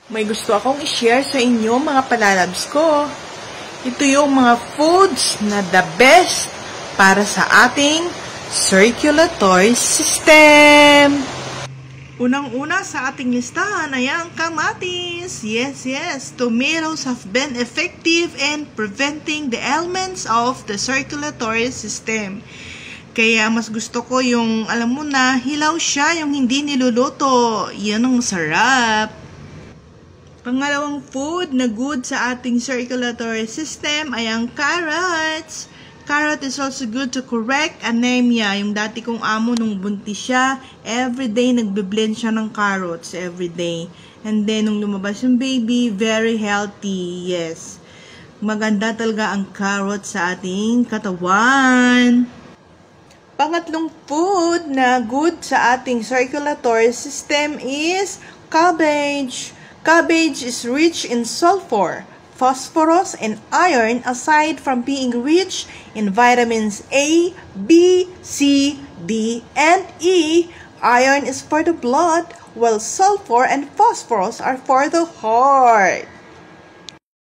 May gusto akong i-share sa inyo mga palalabs ko. Ito yung mga foods na the best para sa ating circulatory system. Unang-una sa ating listahan ay ang kamatis. Yes, tomatoes have been effective in preventing the ailments of the circulatory system. Kaya mas gusto ko yung, alam mo na, hilaw siya, yung hindi niluluto. Yan ang masarap. Pangalawang food na good sa ating circulatory system ay ang carrots. Carrot is also good to correct anemia. Yung dati kong amo nung buntis siya, everyday nagbe-blend siya ng carrots everyday. And then nung lumabas yung baby, very healthy. Yes. Maganda talaga ang carrot sa ating katawan. Pangatlong food na good sa ating circulatory system is cabbage. Cabbage is rich in sulfur, phosphorus, and iron aside from being rich in vitamins A, B, C, D, and E. Iron is for the blood, while sulfur and phosphorus are for the heart.